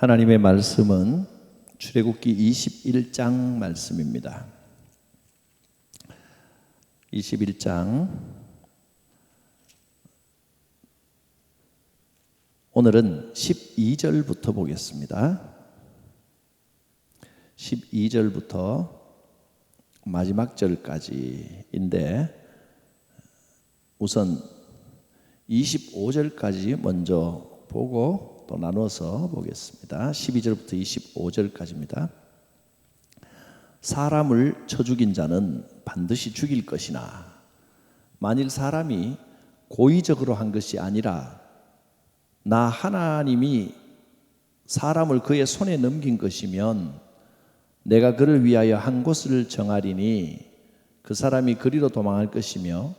하나님의 말씀은 출애굽기 21장 말씀입니다. 21장 오늘은 12절부터 보겠습니다. 12절부터 마지막 절까지인데 우선 25절까지 먼저 보고 또 나눠서 보겠습니다. 12절부터 25절까지입니다. 사람을 쳐 죽인 자는 반드시 죽일 것이나 만일 사람이 고의적으로 한 것이 아니라 나 하나님이 사람을 그의 손에 넘긴 것이면 내가 그를 위하여 한 곳을 정하리니 그 사람이 그리로 도망할 것이며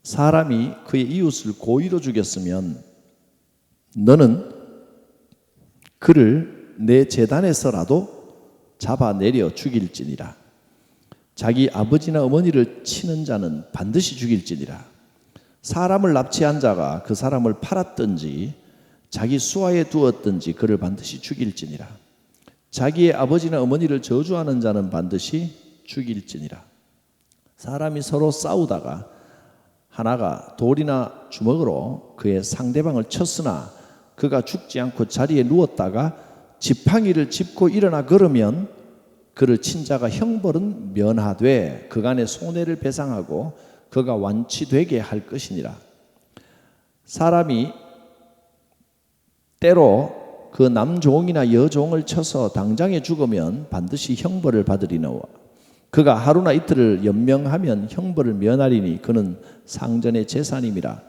사람이 그의 이웃을 고의로 죽였으면 너는 그를 내 제단에서라도 잡아내려 죽일지니라. 자기 아버지나 어머니를 치는 자는 반드시 죽일지니라. 사람을 납치한 자가 그 사람을 팔았든지 자기 수하에 두었든지 그를 반드시 죽일지니라. 자기의 아버지나 어머니를 저주하는 자는 반드시 죽일지니라. 사람이 서로 싸우다가 하나가 돌이나 주먹으로 그의 상대방을 쳤으나 그가 죽지 않고 자리에 누웠다가 지팡이를 짚고 일어나 걸으면 그를 친 자가 형벌은 면하되 그간의 손해를 배상하고 그가 완치되게 할 것이니라. 사람이 때로 그 남종이나 여종을 쳐서 당장에 죽으면 반드시 형벌을 받으리노라. 그가 하루나 이틀을 연명하면 형벌을 면하리니 그는 상전의 재산임이라.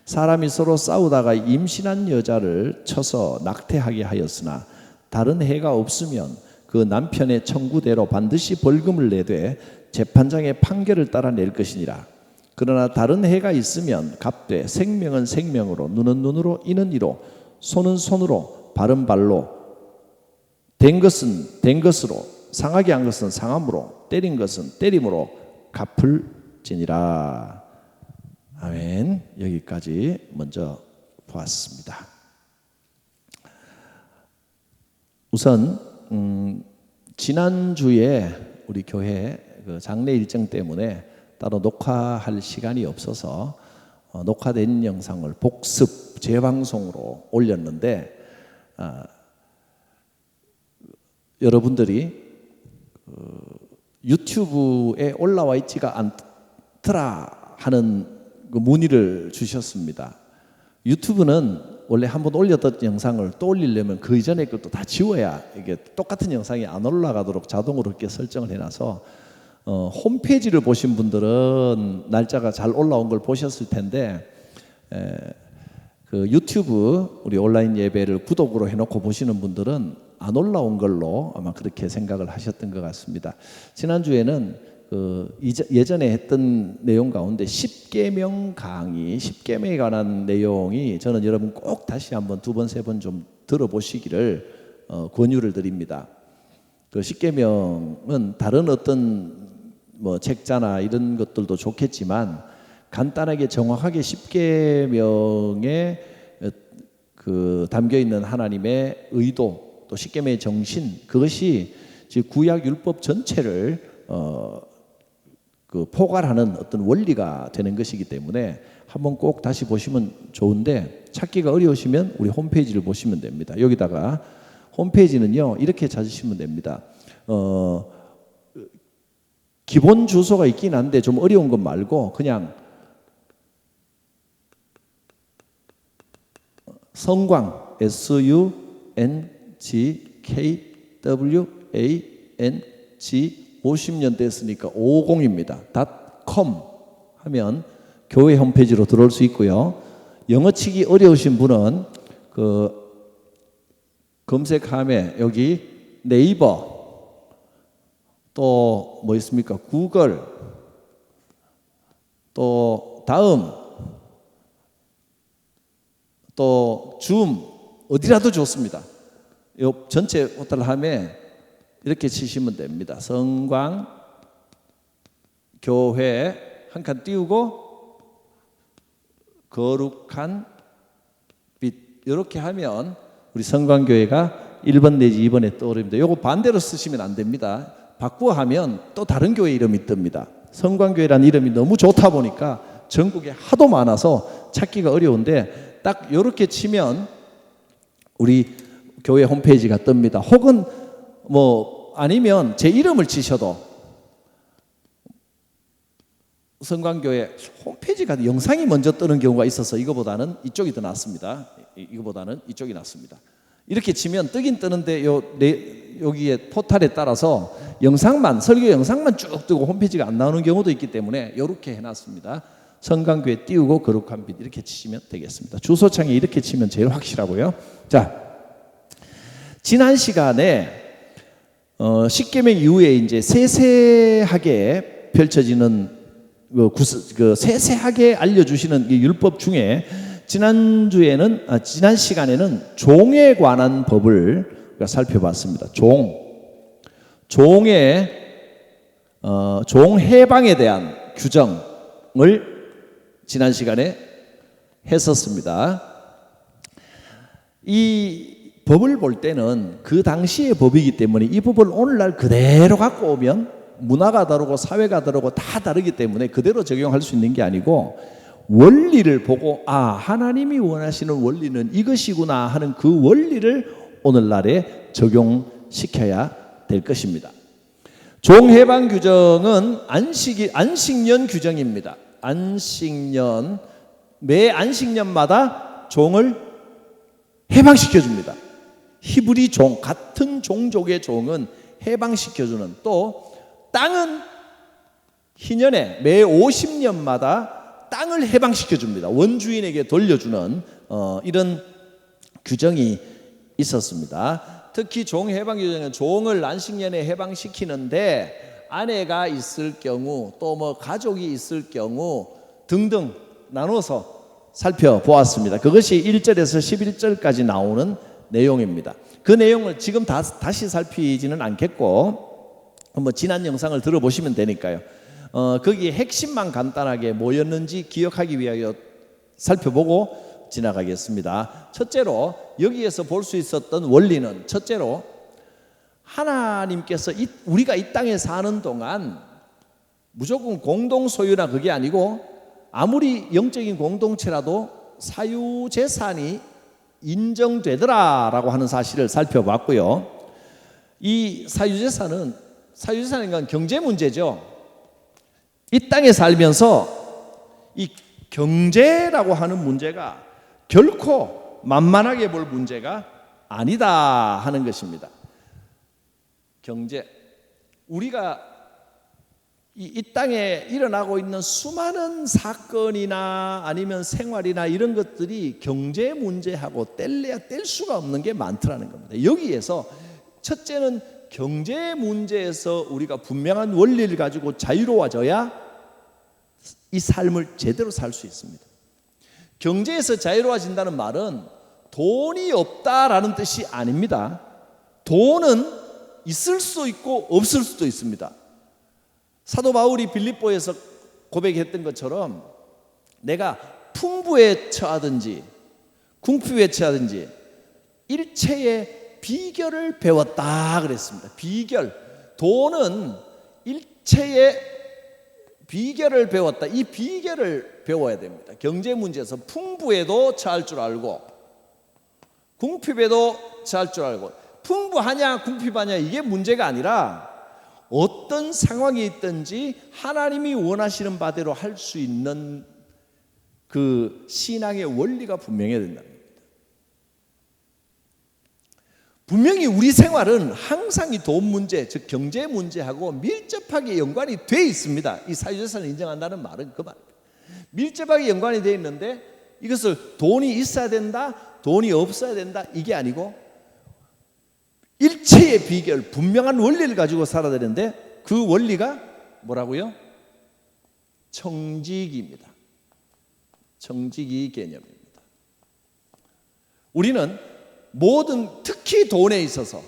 사람이 서로 싸우다가 임신한 여자를 쳐서 낙태하게 하였으나 다른 해가 없으면 그 남편의 청구대로 반드시 벌금을 내되 재판장의 판결을 따라 낼 것이니라. 그러나 다른 해가 있으면 갚되 생명은 생명으로 눈은 눈으로 이는 이로 손은 손으로 발은 발로 된 것은 된 것으로 상하게 한 것은 상함으로 때린 것은 때림으로 갚을지니라. 아멘. 여기까지 먼저 보았습니다. 우선 지난주에 우리 교회 그 장례 일정 때문에 따로 녹화할 시간이 없어서 녹화된 영상을 복습 재방송으로 올렸는데 여러분들이 유튜브에 올라와 있지가 않더라 하는 그 문의를 주셨습니다. 유튜브는 원래 한번 올렸던 영상을 또 올리려면 그 이전에 것도 다 지워야 이게 똑같은 영상이 안 올라가도록 자동으로 이렇게 설정을 해놔서 홈페이지를 보신 분들은 날짜가 잘 올라온 걸 보셨을 텐데 그 유튜브 우리 온라인 예배를 구독으로 해놓고 보시는 분들은 안 올라온 걸로 아마 그렇게 생각을 하셨던 것 같습니다. 지난주에는 예전에 했던 내용 가운데 10계명 강의, 10계명에 관한 내용이 저는 여러분 꼭 다시 한번 두 번, 세 번 좀 들어보시기를 권유를 드립니다. 그 10계명은 다른 어떤 뭐 책자나 이런 것들도 좋겠지만 간단하게 정확하게 10계명에 그 담겨 있는 하나님의 의도 또 10계명의 정신 그것이 구약 율법 전체를 그 포괄하는 어떤 원리가 되는 것이기 때문에 한번 꼭 다시 보시면 좋은데 찾기가 어려우시면 우리 홈페이지를 보시면 됩니다. 여기다가 홈페이지는요 이렇게 찾으시면 됩니다. 기본 주소가 있긴 한데 좀 어려운 것 말고 그냥 성광 SUNGKWANG 50년 됐으니까 50입니다. .com 하면 교회 홈페이지로 들어올 수 있고요. 영어 치기 어려우신 분은 그 검색함에 여기 네이버 또 뭐 있습니까? 구글 또 다음 또 줌 어디라도 좋습니다. 요 전체 호텔함에 이렇게 치시면 됩니다. 성광 교회 한 칸 띄우고 거룩한 빛 이렇게 하면 우리 성광교회가 1번 내지 2번에 떠오릅니다. 요거 반대로 쓰시면 안 됩니다. 바꾸어 하면 또 다른 교회 이름이 뜹니다. 성광교회라는 이름이 너무 좋다 보니까 전국에 하도 많아서 찾기가 어려운데 딱 요렇게 치면 우리 교회 홈페이지가 뜹니다. 혹은 뭐 아니면 제 이름을 치셔도 성광교회 홈페이지가 영상이 먼저 뜨는 경우가 있어서 이거보다는 이쪽이 더 낫습니다. 이거보다는 이쪽이 낫습니다. 이렇게 치면 뜨긴 뜨는데 여기에 포탈에 따라서 영상만 설교 영상만 쭉 뜨고 홈페이지가 안 나오는 경우도 있기 때문에 이렇게 해놨습니다. 성광교회 띄우고 거룩한 빛 이렇게 치시면 되겠습니다. 주소창에 이렇게 치면 제일 확실하고요. 자, 지난 시간에 십계명 이후에 이제 세세하게 펼쳐지는 세세하게 알려주시는 율법 중에 지난 시간에는 종에 관한 법을 살펴봤습니다. 종 해방에 대한 규정을 지난 시간에 했었습니다. 이 법을 볼 때는 그 당시의 법이기 때문에 이 법을 오늘날 그대로 갖고 오면 문화가 다르고 사회가 다르고 다 다르기 때문에 그대로 적용할 수 있는 게 아니고 원리를 보고 하나님이 원하시는 원리는 이것이구나 하는 그 원리를 오늘날에 적용시켜야 될 것입니다. 종해방 규정은 안식년 규정입니다. 매 안식년마다 종을 해방시켜줍니다. 히브리 종, 같은 종족의 종은 해방시켜주는, 또 땅은 희년에 매 50년마다 땅을 해방시켜줍니다. 원주인에게 돌려주는 이런 규정이 있었습니다. 특히 종 해방 규정은 종을 안식년에 해방시키는데 아내가 있을 경우 또 뭐 가족이 있을 경우 등등 나눠서 살펴보았습니다. 그것이 1절에서 11절까지 나오는 내용입니다. 그 내용을 지금 다시 살피지는 않겠고 한번 지난 영상을 들어보시면 되니까요. 거기에 핵심만 간단하게 뭐였는지 기억하기 위하여 살펴보고 지나가겠습니다. 첫째로 여기에서 볼 수 있었던 원리는, 첫째로 하나님께서 우리가 이 땅에 사는 동안 무조건 공동 소유나 그게 아니고 아무리 영적인 공동체라도 사유재산이 인정되더라라고 하는 사실을 살펴봤고요. 이 사유재산은 건 경제 문제죠. 이 땅에 살면서 이 경제라고 하는 문제가 결코 만만하게 볼 문제가 아니다 하는 것입니다. 경제, 우리가 이 땅에 일어나고 있는 수많은 사건이나 아니면 생활이나 이런 것들이 경제 문제하고 뗄래야 뗄 수가 없는 게 많더라는 겁니다. 여기에서 첫째는 경제 문제에서 우리가 분명한 원리를 가지고 자유로워져야 이 삶을 제대로 살 수 있습니다. 경제에서 자유로워진다는 말은 돈이 없다라는 뜻이 아닙니다. 돈은 있을 수도 있고 없을 수도 있습니다. 사도 바울이 빌립보에서 고백했던 것처럼 내가 풍부에 처하든지 궁핍에 처하든지 일체의 비결을 배웠다 그랬습니다. 비결, 돈은 일체의 비결을 배웠다. 이 비결을 배워야 됩니다. 경제 문제에서 풍부에도 처할 줄 알고 궁핍에도 처할 줄 알고, 풍부하냐 궁핍하냐 이게 문제가 아니라 어떤 상황이 있든지 하나님이 원하시는 바대로 할 수 있는 그 신앙의 원리가 분명해야 된다는 겁니다. 분명히 우리 생활은 항상 이 돈 문제, 즉 경제 문제하고 밀접하게 연관이 돼 있습니다. 이 사유재산을 인정한다는 말은 그 말입니다. 밀접하게 연관이 돼 있는데 이것을 돈이 있어야 된다, 돈이 없어야 된다 이게 아니고 일체의 비결, 분명한 원리를 가지고 살아야 되는데 그 원리가 뭐라고요? 청지기입니다. 청지기 개념입니다. 우리는 특히 돈에 있어서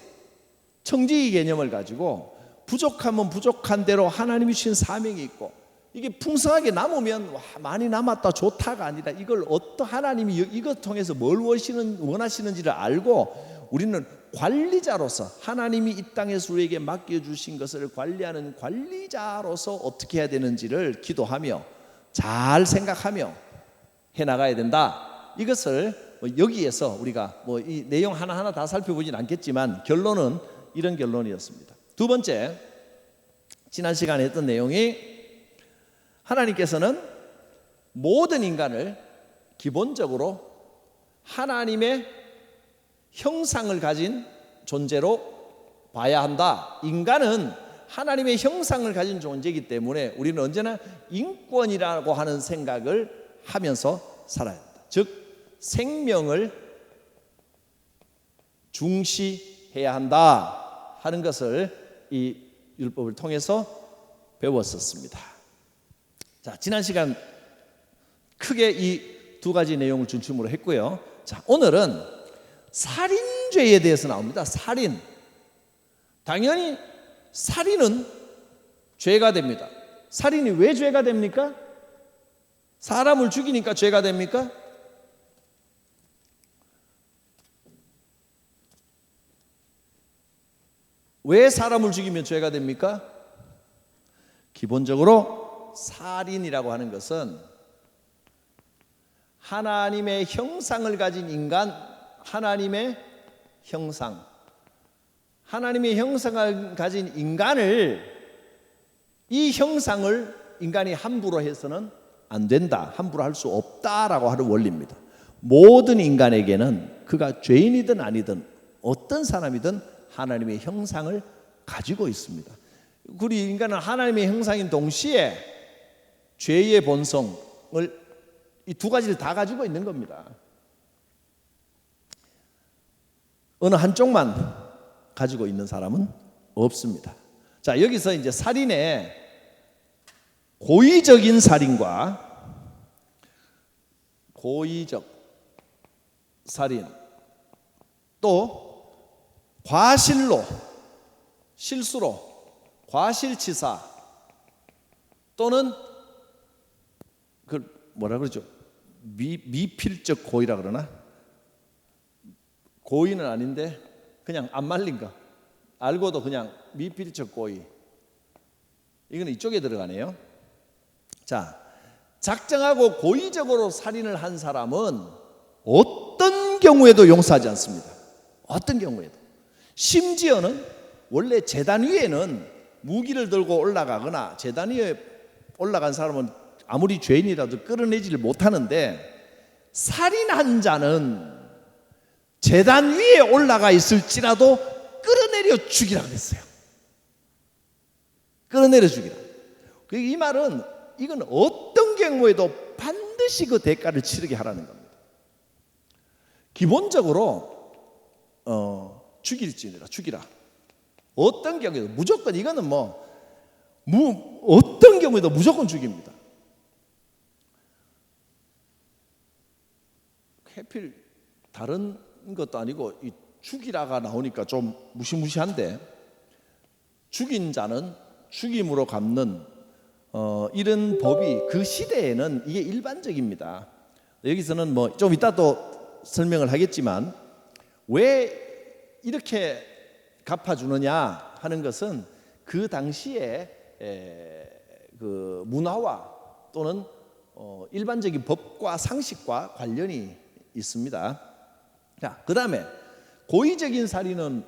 청지기 개념을 가지고 부족하면 부족한 대로 하나님이 주신 사명이 있고 이게 풍성하게 남으면 와, 많이 남았다 좋다가 아니라 이걸 하나님이 이것 통해서 뭘 원하시는지를 알고 우리는 관리자로서 하나님이 이 땅에서 우리에게 맡겨주신 것을 관리하는 관리자로서 어떻게 해야 되는지를 기도하며 잘 생각하며 해나가야 된다. 이것을 여기에서 우리가 이 내용 하나하나 다 살펴보진 않겠지만 결론은 이런 결론이었습니다. 두 번째, 지난 시간에 했던 내용이 하나님께서는 모든 인간을 기본적으로 하나님의 형상을 가진 존재로 봐야 한다. 인간은 하나님의 형상을 가진 존재이기 때문에 우리는 언제나 인권이라고 하는 생각을 하면서 살아야 한다. 즉 생명을 중시해야 한다 하는 것을 이 율법을 통해서 배웠었습니다. 자, 지난 시간 크게 이 두 가지 내용을 중심으로 했고요. 자, 오늘은 살인죄에 대해서 나옵니다. 살인. 당연히 살인은 죄가 됩니다. 살인이 왜 죄가 됩니까? 사람을 죽이니까 죄가 됩니까? 왜 사람을 죽이면 죄가 됩니까? 기본적으로 살인이라고 하는 것은 하나님의 형상을 가진 인간, 하나님의 형상을 가진 인간을, 이 형상을 인간이 함부로 해서는 안 된다, 함부로 할 수 없다라고 하는 원리입니다. 모든 인간에게는 그가 죄인이든 아니든 어떤 사람이든 하나님의 형상을 가지고 있습니다. 우리 인간은 하나님의 형상인 동시에 죄의 본성을, 이 두 가지를 다 가지고 있는 겁니다. 어느 한쪽만 가지고 있는 사람은 없습니다. 자, 여기서 이제 살인의 고의적인 살인과 고의적 살인, 또 과실로, 실수로, 과실치사 또는 그 뭐라 그러죠? 미필적 고의라 그러나? 고의는 아닌데 그냥 안 말린 거, 알고도 그냥 미필적 고의, 이거는 이쪽에 들어가네요. 자, 작정하고 고의적으로 살인을 한 사람은 어떤 경우에도 용서하지 않습니다. 어떤 경우에도. 심지어는 원래 제단 위에는 무기를 들고 올라가거나 제단 위에 올라간 사람은 아무리 죄인이라도 끌어내지를 못하는데, 살인한 자는 제단 위에 올라가 있을지라도 끌어내려 죽이라 그랬어요. 끌어내려 죽이라. 이 말은 이건 어떤 경우에도 반드시 그 대가를 치르게 하라는 겁니다. 기본적으로 죽일지니라, 죽이라. 어떤 경우에도 무조건, 이거는 어떤 경우에도 무조건 죽입니다. 해필 다른 것도 아니고 이 죽이라가 나오니까 좀 무시무시한데, 죽인 자는 죽임으로 갚는 이런 법이 그 시대에는 이게 일반적입니다. 여기서는 좀 이따 또 설명을 하겠지만 왜 이렇게 갚아주느냐 하는 것은 그 당시에 그 문화와 또는 일반적인 법과 상식과 관련이 있습니다. 자, 그 다음에 고의적인 살인은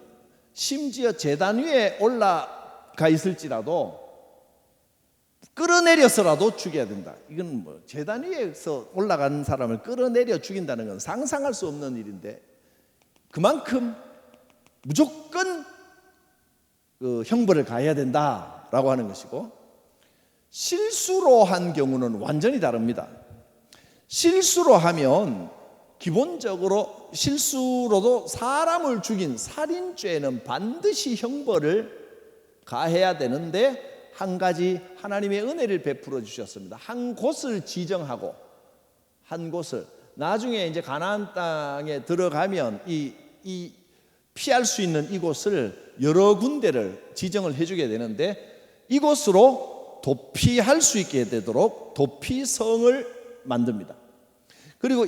심지어 제단 위에 올라가 있을지라도 끌어내려서라도 죽여야 된다. 이건 제단 위에서 올라간 사람을 끌어내려 죽인다는 건 상상할 수 없는 일인데, 그만큼 무조건 그 형벌을 가해야 된다라고 하는 것이고, 실수로 한 경우는 완전히 다릅니다. 실수로 하면 기본적으로 실수로도 사람을 죽인 살인죄는 반드시 형벌을 가해야 되는데, 한 가지 하나님의 은혜를 베풀어 주셨습니다. 한 곳을 지정하고, 한 곳을, 나중에 이제 가나안 땅에 들어가면 이 피할 수 있는 이곳을 여러 군데를 지정을 해주게 되는데, 이곳으로 도피할 수 있게 되도록 도피성을 만듭니다. 그리고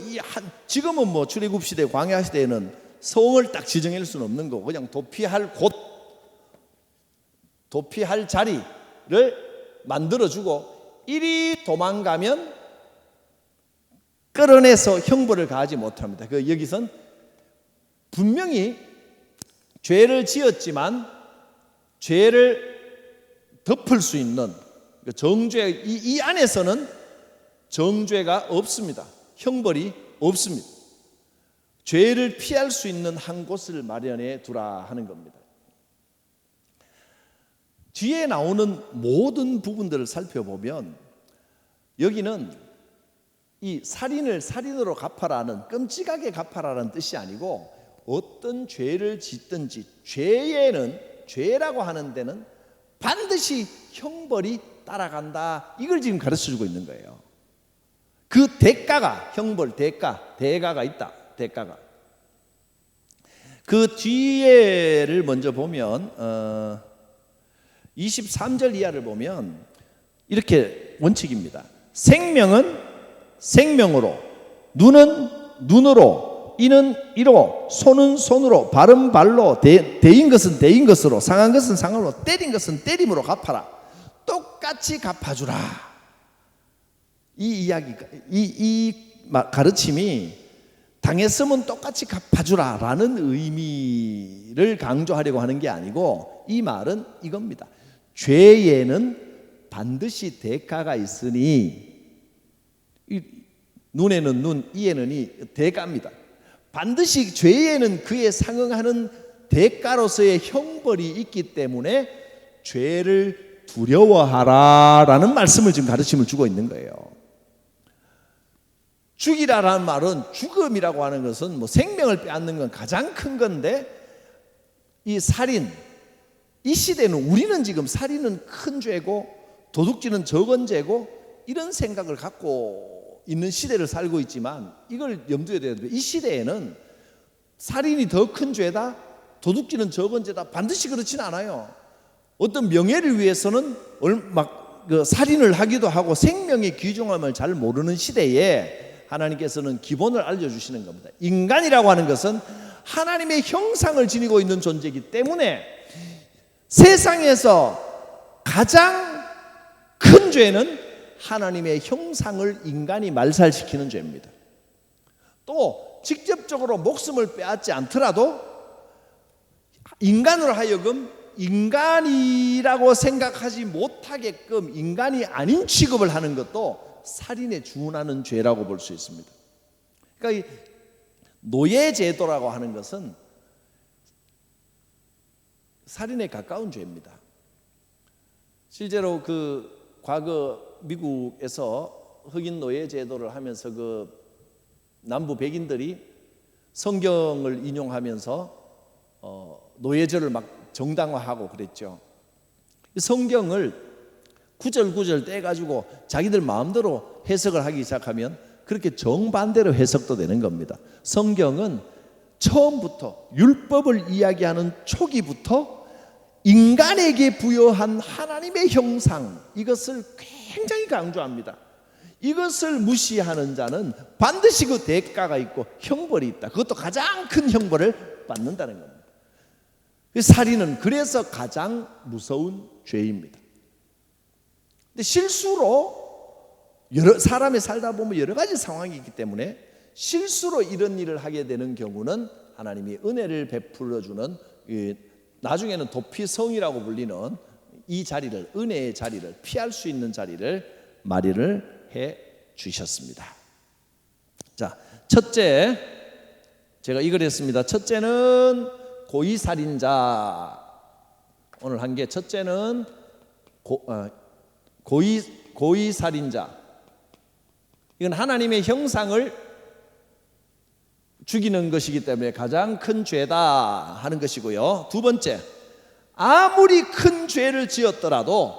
지금은 뭐 출애굽 시대, 광야 시대에는 성을 딱 지정할 수는 없는 거고 그냥 도피할 곳, 도피할 자리를 만들어주고 이리 도망가면 끌어내서 형벌을 가하지 못합니다. 여기선 분명히 죄를 지었지만 죄를 덮을 수 있는 정죄, 이 안에서는 정죄가 없습니다. 형벌이 없습니다. 죄를 피할 수 있는 한 곳을 마련해 두라 하는 겁니다. 뒤에 나오는 모든 부분들을 살펴보면 여기는 이 살인을 살인으로 갚아라는, 끔찍하게 갚아라는 뜻이 아니고 어떤 죄를 짓든지 죄라고 하는 데는 반드시 형벌이 따라간다, 이걸 지금 가르쳐주고 있는 거예요. 그 대가가, 형벌, 대가가 있다. 대가가. 그 뒤에를 먼저 보면 23절 이하를 보면 이렇게 원칙입니다. 생명은 생명으로, 눈은 눈으로, 이는 이로, 손은 손으로, 발은 발로, 대인 것은 대인 것으로, 상한 것은 상으로, 때린 것은 때림으로 갚아라. 똑같이 갚아주라. 이 이야기가, 이 가르침이 당했으면 똑같이 갚아주라라는 의미를 강조하려고 하는 게 아니고, 이 말은 이겁니다. 죄에는 반드시 대가가 있으니, 눈에는 눈, 이에는 이, 대가입니다. 반드시 죄에는 그에 상응하는 대가로서의 형벌이 있기 때문에 죄를 두려워하라라는 말씀을 지금 가르침을 주고 있는 거예요. 죽이라라는 말은, 죽음이라고 하는 것은 뭐 생명을 빼앗는 건 가장 큰 건데, 이 살인, 이 시대는, 우리는 지금 살인은 큰 죄고 도둑질은 적은 죄고 이런 생각을 갖고 있는 시대를 살고 있지만, 이걸 염두에 둬야 돼요. 이 시대에는 살인이 더 큰 죄다, 도둑질은 적은 죄다, 반드시 그렇지는 않아요. 어떤 명예를 위해서는 살인을 하기도 하고 생명의 귀중함을 잘 모르는 시대에 하나님께서는 기본을 알려주시는 겁니다. 인간이라고 하는 것은 하나님의 형상을 지니고 있는 존재이기 때문에 세상에서 가장 큰 죄는 하나님의 형상을 인간이 말살시키는 죄입니다. 또 직접적으로 목숨을 빼앗지 않더라도 인간으로 하여금 인간이라고 생각하지 못하게끔 인간이 아닌 취급을 하는 것도 살인에 준하는 죄라고 볼 수 있습니다. 그러니까 이 노예제도라고 하는 것은 살인에 가까운 죄입니다. 실제로 그 과거 미국에서 흑인 노예제도를 하면서 그 남부 백인들이 성경을 인용하면서 노예제를 막 정당화하고 그랬죠. 성경을 구절구절 떼가지고 자기들 마음대로 해석을 하기 시작하면 그렇게 정반대로 해석도 되는 겁니다. 성경은 처음부터 율법을 이야기하는 초기부터 인간에게 부여한 하나님의 형상, 이것을 굉장히 강조합니다. 이것을 무시하는 자는 반드시 그 대가가 있고 형벌이 있다. 그것도 가장 큰 형벌을 받는다는 겁니다. 살인은 그래서 가장 무서운 죄입니다. 근데 실수로 사람이 살다 보면 여러 가지 상황이 있기 때문에 실수로 이런 일을 하게 되는 경우는 하나님이 은혜를 베풀어 주는, 나중에는 도피성이라고 불리는 이 자리를, 은혜의 자리를, 피할 수 있는 자리를 마련을 해 주셨습니다. 자, 첫째, 제가 이걸 했습니다. 첫째는 고의살인자. 오늘 한 게, 첫째는 고의살인자. 이건 하나님의 형상을 죽이는 것이기 때문에 가장 큰 죄다 하는 것이고요. 두 번째, 아무리 큰 죄를 지었더라도,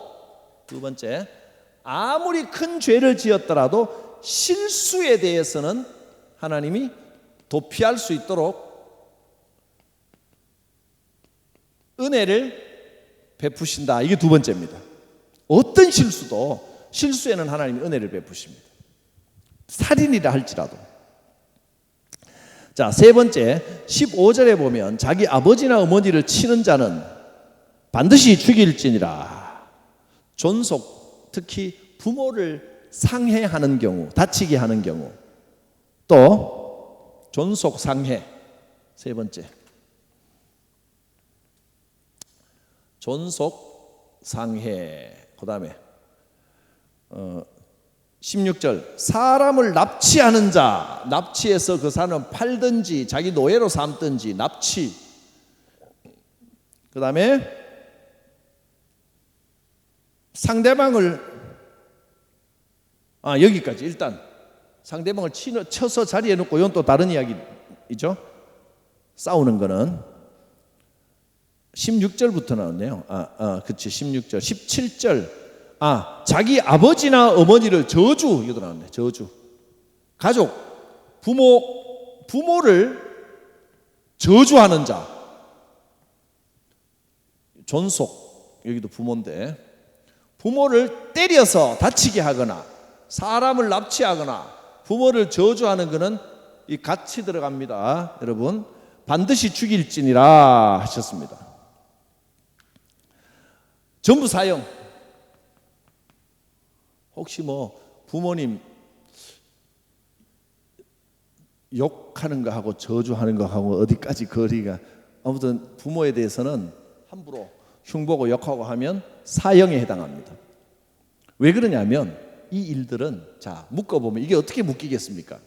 아무리 큰 죄를 지었더라도 실수에 대해서는 하나님이 도피할 수 있도록 은혜를 베푸신다. 이게 두 번째입니다. 어떤 실수도 실수에는 하나님이 은혜를 베푸십니다. 살인이라 할지라도. 자, 세 번째 15절에 보면 자기 아버지나 어머니를 치는 자는 반드시 죽일지니라. 존속, 특히 부모를 상해하는 경우, 다치게 하는 경우, 또 존속 상해. 세 번째 존속 상해. 그 다음에 16절 사람을 납치하는 자, 납치해서 그 사람을 팔든지 자기 노예로 삼든지 납치. 그 다음에 상대방을 여기까지 일단 상대방을 쳐서 자리에 놓고, 이건 또 다른 이야기이죠. 싸우는 거는 16절부터 나왔네요. 그치, 16절, 17절. 자기 아버지나 어머니를 저주, 이것도 나왔네. 저주. 가족, 부모를 저주하는 자. 존속, 여기도 부모인데, 부모를 때려서 다치게 하거나 사람을 납치하거나 부모를 저주하는 것은 이 같이 들어갑니다. 여러분, 반드시 죽일지니라 하셨습니다. 전부 사형. 혹시 부모님 욕하는 거 하고 저주하는 거 하고 어디까지 거리가, 아무튼 부모에 대해서는 함부로 흉보고 욕하고 하면 사형에 해당합니다. 왜 그러냐면 이 일들은, 자, 묶어보면 이게 어떻게 묶이겠습니까?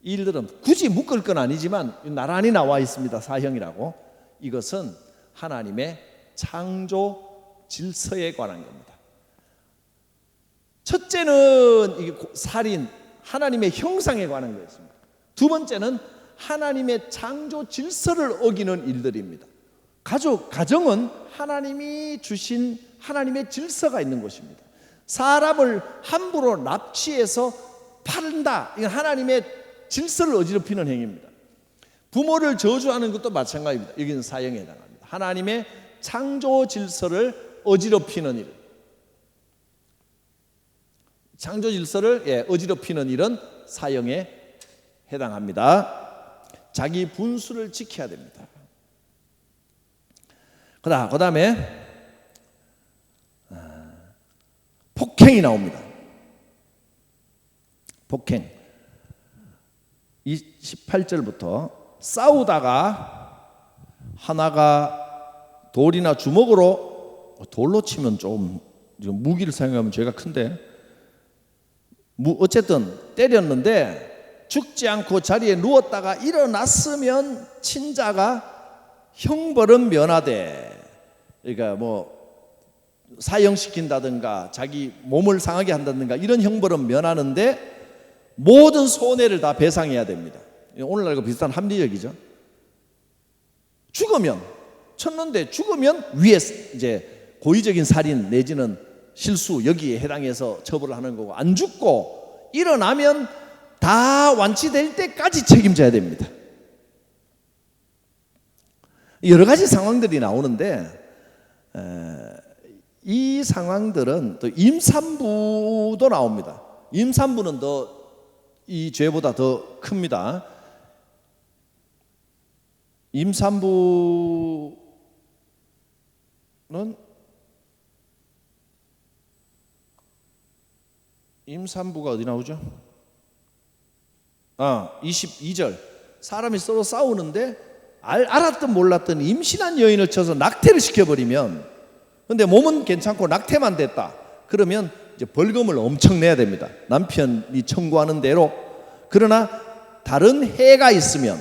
이 일들은 굳이 묶을 건 아니지만 나란히 나와 있습니다. 사형이라고. 이것은 하나님의 창조 질서에 관한 겁니다. 첫째는 이게 살인, 하나님의 형상에 관한 거였습니다. 두 번째는 하나님의 창조 질서를 어기는 일들입니다. 가정은 하나님이 주신 하나님의 질서가 있는 곳입니다. 사람을 함부로 납치해서 팔다, 이건 하나님의 질서를 어지럽히는 행위입니다. 부모를 저주하는 것도 마찬가지입니다. 여기는 사형에 해당합니다. 하나님의 창조 질서를 어지럽히는 일, 창조 질서를 어지럽히는 일은 사형에 해당합니다. 자기 분수를 지켜야 됩니다. 그 다음에 폭행이 나옵니다. 폭행. 18절부터 싸우다가 하나가 돌이나 주먹으로, 돌로 치면 좀 무기를 사용하면 죄가 큰데, 어쨌든 때렸는데 죽지 않고 자리에 누웠다가 일어났으면 친자가 형벌은 면하되, 그러니까 사형시킨다든가 자기 몸을 상하게 한다든가 이런 형벌은 면하는데 모든 손해를 다 배상해야 됩니다. 오늘날과 비슷한 합리적이죠. 죽으면, 쳤는데 죽으면 위에 이제 고의적인 살인 내지는 실수, 여기에 해당해서 처벌을 하는 거고, 안 죽고 일어나면 다 완치될 때까지 책임져야 됩니다. 여러 가지 상황들이 나오는데 이 상황들은 또 임산부도 나옵니다. 임산부는 더 이 죄보다 더 큽니다. 임산부가 어디 나오죠? 22절. 사람이 서로 싸우는데 알았든 몰랐든 임신한 여인을 쳐서 낙태를 시켜버리면, 근데 몸은 괜찮고 낙태만 됐다, 그러면 이제 벌금을 엄청 내야 됩니다. 남편이 청구하는 대로. 그러나 다른 해가 있으면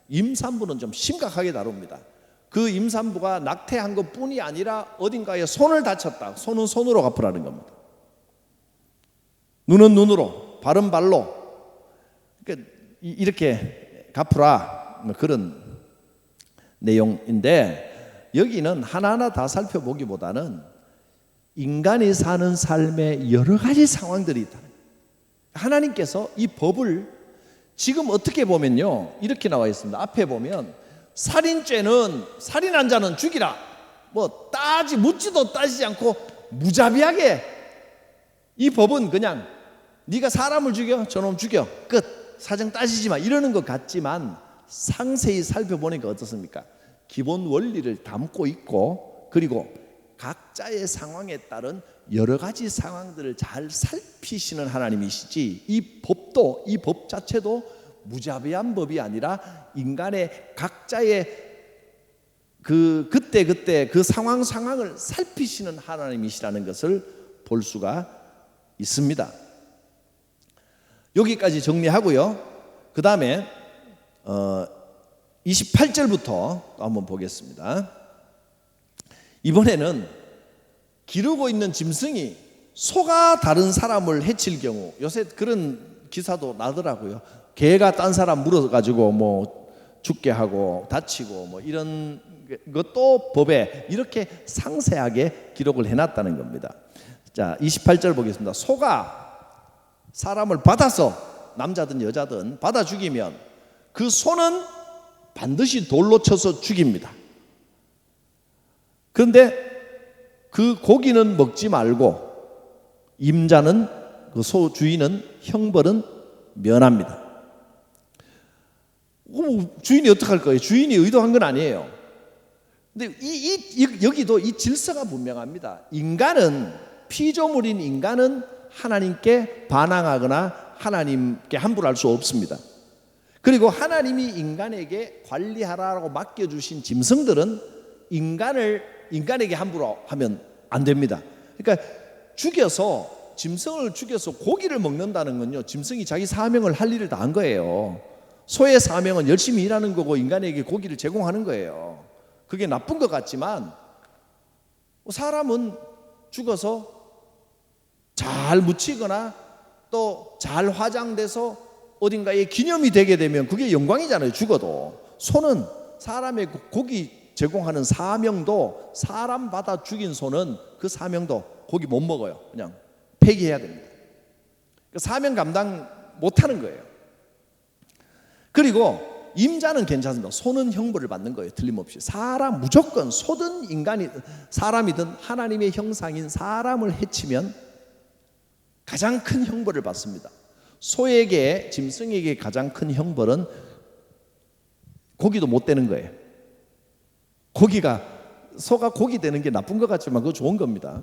임산부는 좀 심각하게 다룹니다. 그 임산부가 낙태한 것뿐이 아니라 어딘가에 손을 다쳤다, 손은 손으로 갚으라는 겁니다. 눈은 눈으로, 발은 발로, 그러니까 이렇게 갚으라, 그런 내용인데, 여기는 하나하나 다 살펴보기보다는 인간이 사는 삶에 여러 가지 상황들이 있다. 하나님께서 이 법을 지금 어떻게 보면요, 이렇게 나와 있습니다. 앞에 보면 살인죄는, 살인한 자는 죽이라, 묻지도 따지지 않고 무자비하게 이 법은 그냥 네가 사람을 죽여 저놈 죽여 끝 사정 따지지 마 이러는 것 같지만 상세히 살펴보니까 어떻습니까? 기본 원리를 담고 있고 그리고 각자의 상황에 따른 여러 가지 상황들을 잘 살피시는 하나님이시지 이 법도 이 법 자체도 무자비한 법이 아니라 인간의 각자의 그때 그 상황을 살피시는 하나님이시라는 것을 볼 수가 있습니다. 여기까지 정리하고요. 그 다음에 28절부터 한번 보겠습니다. 이번에는 기르고 있는 짐승이 소가 다른 사람을 해칠 경우 요새 그런 기사도 나더라고요. 개가 딴 사람 물어가지고 뭐 죽게 하고 다치고 뭐 이런 것도 법에 이렇게 상세하게 기록을 해놨다는 겁니다. 자, 28절 보겠습니다. 소가 사람을 받아서 남자든 여자든 받아 죽이면 그 소는 반드시 돌로 쳐서 죽입니다. 그런데 그 고기는 먹지 말고 임자는 그 소 주인은 형벌은 면합니다. 주인이 어떡할 거예요? 주인이 의도한 건 아니에요. 근데 여기도 이 질서가 분명합니다. 인간은 피조물인 인간은 하나님께 반항하거나 하나님께 함부로 할 수 없습니다. 그리고 하나님이 인간에게 관리하라고 맡겨주신 짐승들은 인간에게 함부로 하면 안 됩니다. 그러니까 짐승을 죽여서 고기를 먹는다는 건요, 짐승이 자기 사명을 할 일을 다 한 거예요. 소의 사명은 열심히 일하는 거고 인간에게 고기를 제공하는 거예요. 그게 나쁜 것 같지만 사람은 죽어서 잘 묻히거나 또 잘 화장돼서 어딘가에 기념이 되게 되면 그게 영광이잖아요. 죽어도. 소는 사람의 고기 제공하는 사명도 사람 받아 죽인 소는 그 사명도 고기 못 먹어요. 그냥 폐기해야 됩니다. 사명 감당 못하는 거예요. 그리고 임자는 괜찮습니다. 소는 형벌을 받는 거예요. 틀림없이. 무조건 소든 인간이 사람이든 하나님의 형상인 사람을 해치면 가장 큰 형벌을 받습니다. 소에게 짐승에게 가장 큰 형벌은 고기도 못 되는 거예요. 소가 고기 되는 게 나쁜 것 같지만 그거 좋은 겁니다.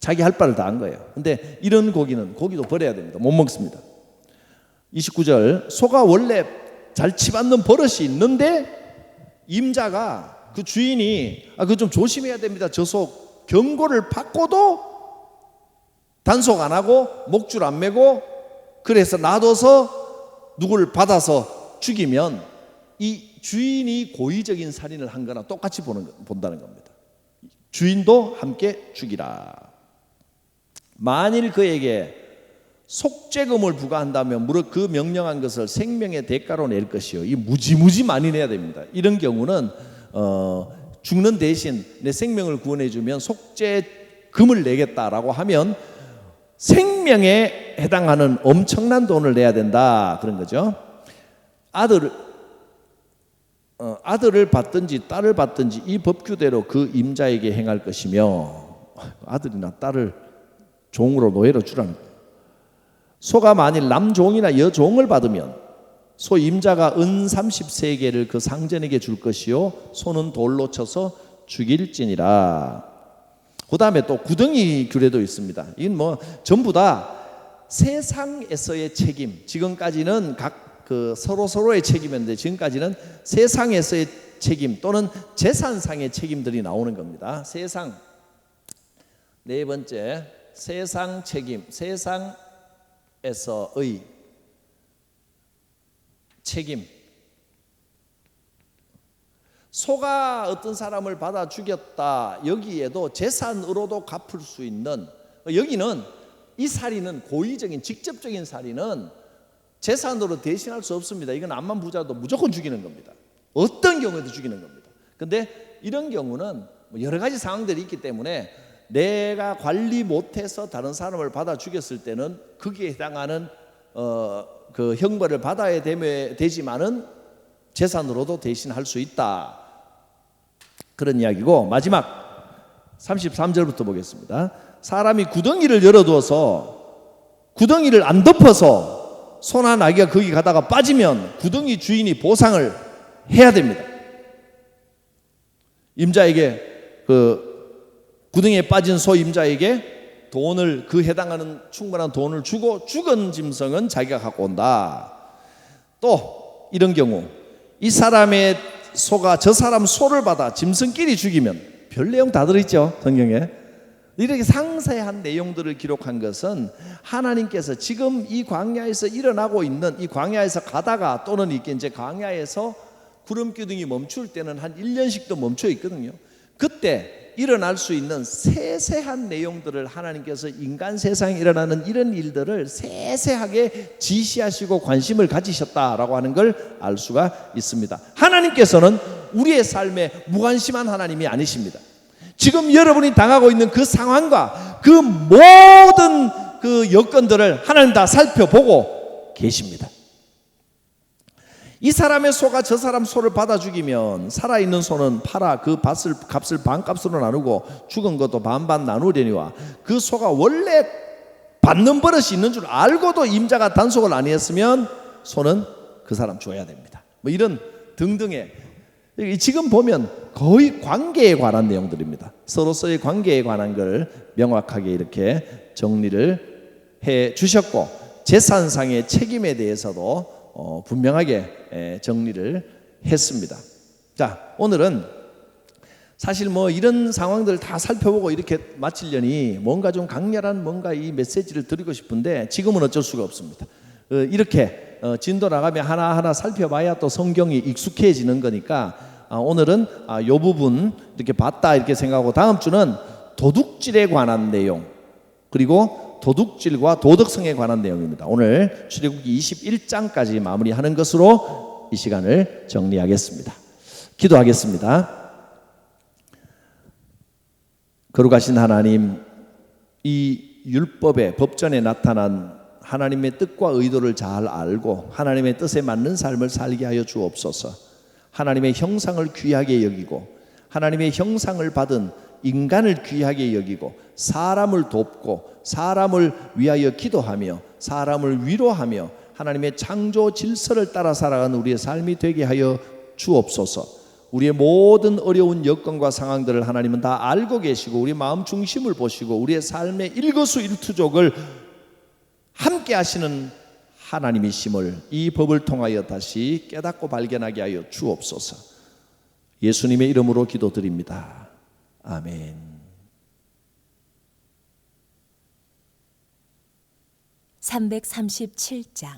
자기 할 바를 다 한 거예요. 근데 이런 고기도 버려야 됩니다. 못 먹습니다. 29절 소가 원래 잘 치받는 버릇이 있는데 임자가 그 주인이 그거 좀 조심해야 됩니다. 저 소 경고를 받고도 단속 안 하고 목줄 안 매고 그래서 놔둬서 누구를 받아서 죽이면 이 주인이 고의적인 살인을 한 거나 똑같이 본다는 겁니다. 주인도 함께 죽이라. 만일 그에게 속죄금을 부과한다면 무릇 그 명령한 것을 생명의 대가로 낼 것이요. 이 무지무지 많이 내야 됩니다. 이런 경우는 죽는 대신 내 생명을 구원해 주면 속죄금을 내겠다라고 하면 생명에 해당하는 엄청난 돈을 내야 된다 그런 거죠. 아들을 받든지 딸을 받든지 이 법규대로 그 임자에게 행할 것이며 아들이나 딸을 종으로 노예로 주라는 거예요. 소가 만일 남종이나 여종을 받으면 소 임자가 은 30세겔을 그 상전에게 줄 것이요 소는 돌로 쳐서 죽일지니라. 그 다음에 또 구덩이 규례도 있습니다. 이건 전부 다 세상에서의 책임. 지금까지는 서로의 책임이었는데 지금까지는 세상에서의 책임 또는 재산상의 책임들이 나오는 겁니다. 네 번째, 세상 책임. 세상에서의 책임. 소가 어떤 사람을 받아 죽였다. 여기에도 재산으로도 갚을 수 있는, 여기는 이 살인은 고의적인 직접적인 살인은 재산으로 대신할 수 없습니다. 이건 암만 부자도 무조건 죽이는 겁니다. 어떤 경우에도 죽이는 겁니다. 그런데 이런 경우는 여러 가지 상황들이 있기 때문에 내가 관리 못해서 다른 사람을 받아 죽였을 때는 거기에 해당하는 그 형벌을 받아야 되지만은 재산으로도 대신할 수 있다. 그런 이야기고, 마지막 33절부터 보겠습니다. 사람이 구덩이를 열어두어서 구덩이를 안 덮어서 소나 나귀가 거기 가다가 빠지면 구덩이 주인이 보상을 해야 됩니다. 임자에게, 그 구덩이에 빠진 소 임자에게 돈을, 그 해당하는 충분한 돈을 주고 죽은 짐승은 자기가 갖고 온다. 또 이런 경우 이 사람의 소가 저 사람 소를 받아 짐승끼리 죽이면, 별 내용 다 들어있죠 성경에. 이렇게 상세한 내용들을 기록한 것은 하나님께서 지금 이 광야에서 일어나고 있는, 이 광야에서 가다가 또는 이렇게 이제 광야에서 구름 기둥이 멈출 때는 한 1년씩도 멈춰 있거든요. 그때 일어날 수 있는 세세한 내용들을 하나님께서 인간 세상에 일어나는 이런 일들을 세세하게 지시하시고 관심을 가지셨다라고 하는 걸 알 수가 있습니다. 하나님께서는 우리의 삶에 무관심한 하나님이 아니십니다. 지금 여러분이 당하고 있는 그 상황과 그 모든 그 여건들을 하나님 다 살펴보고 계십니다. 이 사람의 소가 저 사람 소를 받아 죽이면 살아있는 소는 팔아 그 값을 반값으로 나누고 죽은 것도 반반 나누려니와, 그 소가 원래 받는 버릇이 있는 줄 알고도 임자가 단속을 안 했으면 소는 그 사람 줘야 됩니다. 뭐 이런 등등의, 지금 보면 거의 관계에 관한 내용들입니다. 서로서의 관계에 관한 걸 명확하게 이렇게 정리를 해 주셨고, 재산상의 책임에 대해서도 분명하게 정리를 했습니다. 자, 오늘은 사실 뭐 이런 상황들을 다 살펴보고 이렇게 마치려니 뭔가 좀 강렬한 뭔가 이 메시지를 드리고 싶은데 지금은 어쩔 수가 없습니다. 이렇게 진도 나가면 하나하나 살펴봐야 또 성경이 익숙해지는 거니까 오늘은 이 부분 이렇게 봤다 이렇게 생각하고, 다음 주는 도둑질에 관한 내용, 그리고 도둑질과 도덕성에 관한 내용입니다. 오늘 출애굽기 21장까지 마무리하는 것으로 이 시간을 정리하겠습니다. 기도하겠습니다. 거룩하신 하나님, 이 율법의 법전에 나타난 하나님의 뜻과 의도를 잘 알고 하나님의 뜻에 맞는 삶을 살게 하여 주옵소서. 하나님의 형상을 귀하게 여기고 하나님의 형상을 받은 인간을 귀하게 여기고 사람을 돕고 사람을 위하여 기도하며 사람을 위로하며 하나님의 창조 질서를 따라 살아가는 우리의 삶이 되게 하여 주옵소서. 우리의 모든 어려운 여건과 상황들을 하나님은 다 알고 계시고 우리 마음 중심을 보시고 우리의 삶의 일거수일투족을 함께 하시는 하나님이심을 이 법을 통하여 다시 깨닫고 발견하게 하여 주옵소서. 예수님의 이름으로 기도드립니다. 아멘. (337장)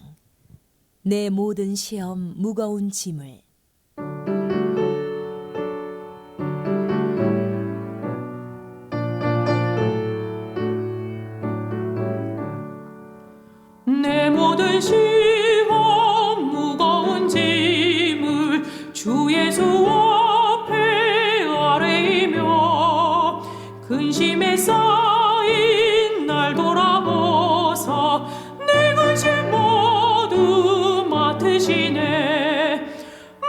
내 모든 시험 무거운 짐을. 내 모든 시험 무거운 짐을 주 예수 앞에 아뢰이며 근심에 쌓인 날 돌아보사 내 근심 모두 맡으시네.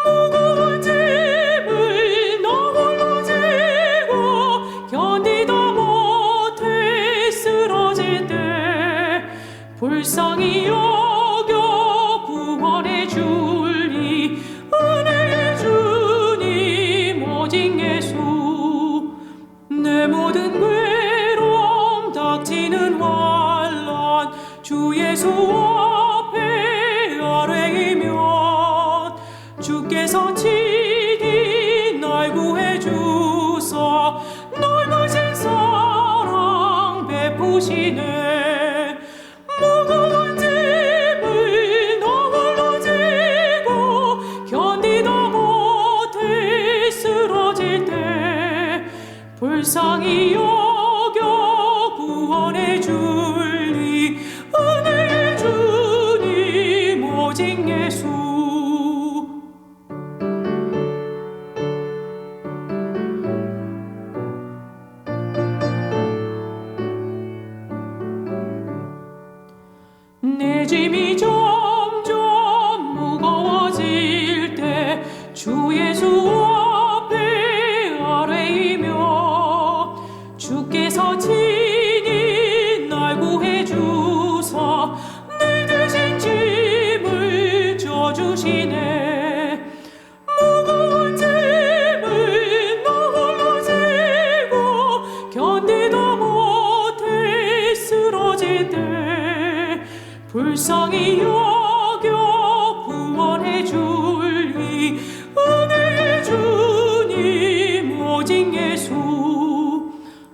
무거운 짐을 나 홀로 지고 견디다 못해 쓰러질 때 불쌍히 여겨 구원해 줄리 은혜의 주님 오직 예수. 내 모든 괴로움 닥치는 환난 주 예수 앞에 아뢰이면 주께서 친히 날 구해 주사 넓으신 사랑 베푸시네. 무거운 짐을 나 홀로 지고 견디다 못해 쓰러질 때 불쌍히 여겨 구원해 줄리 은혜의 주님 오직 예수. 내 짐이 점점 무거워질 때 주 예수 앞에 아뢰이며 쓰러질 때 불쌍히 여겨 구원해 줄리 은혜의 주님 오직 예수.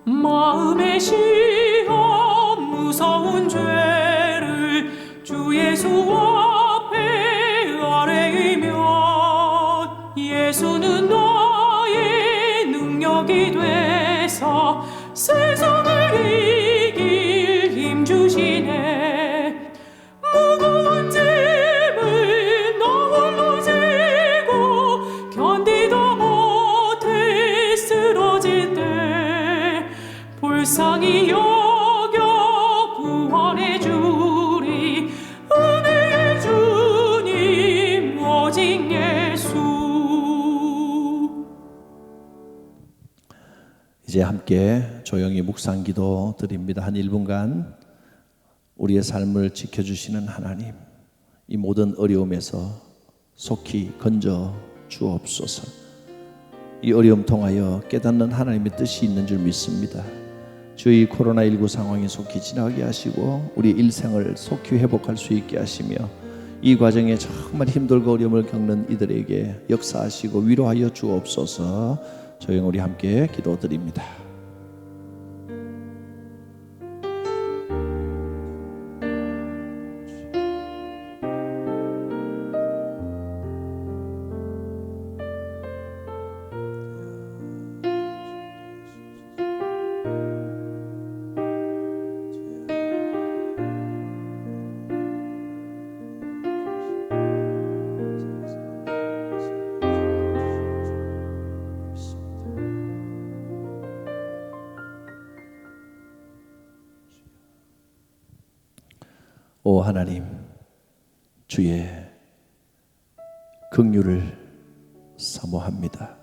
마음의 시험 무서운 죄를 주 예수 앞에 아뢰이면 예수는 너의 능력이 되사 세상을 이길 힘 주시네. 무거운 짐을 너 홀로 지고 견디다 못해 쓰러질 때 불쌍히 여겨 구원해 주리 은혜의 주님 오직 예수. 이제 함께 조용히 묵상기도 드립니다. 한 1분간 우리의 삶을 지켜주시는 하나님, 이 모든 어려움에서 속히 건져 주옵소서. 이 어려움 통하여 깨닫는 하나님의 뜻이 있는 줄 믿습니다. 주의 코로나19 상황이 속히 지나게 하시고 우리 일생을 속히 회복할 수 있게 하시며 이 과정에 정말 힘들고 어려움을 겪는 이들에게 역사하시고 위로하여 주옵소서. 조용히 우리 함께 기도드립니다. 오 하나님, 주의 긍휼을 사모합니다.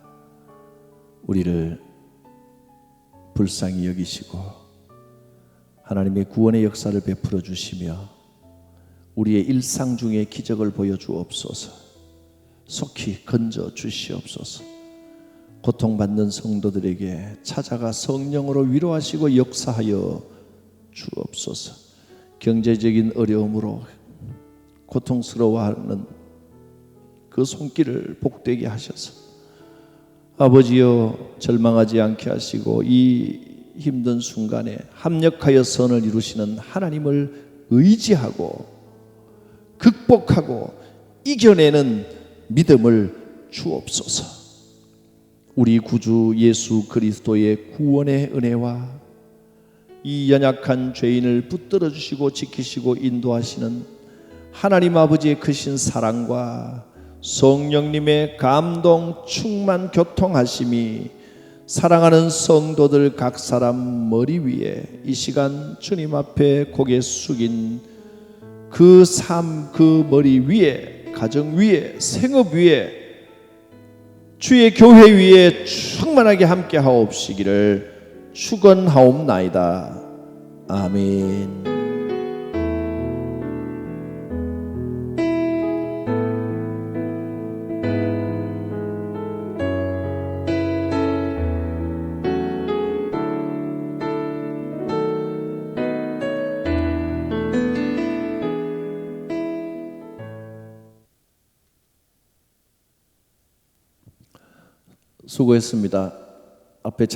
우리를 불쌍히 여기시고 하나님의 구원의 역사를 베풀어 주시며 우리의 일상 중에 기적을 보여주옵소서. 속히 건져 주시옵소서. 고통받는 성도들에게 찾아가 성령으로 위로하시고 역사하여 주옵소서. 경제적인 어려움으로 고통스러워하는 그 손길을 복되게 하셔서 아버지여 절망하지 않게 하시고 이 힘든 순간에 합력하여 선을 이루시는 하나님을 의지하고 극복하고 이겨내는 믿음을 주옵소서. 우리 구주 예수 그리스도의 구원의 은혜와 이 연약한 죄인을 붙들어 주시고 지키시고 인도하시는 하나님 아버지의 크신 사랑과 성령님의 감동 충만 교통하심이 사랑하는 성도들 각 사람 머리 위에 이 시간 주님 앞에 고개 숙인 그 삶, 그 머리 위에, 가정 위에, 생업 위에, 주의 교회 위에 충만하게 함께 하옵시기를 축원하옵나이다. 아멘. 수고했습니다. 앞에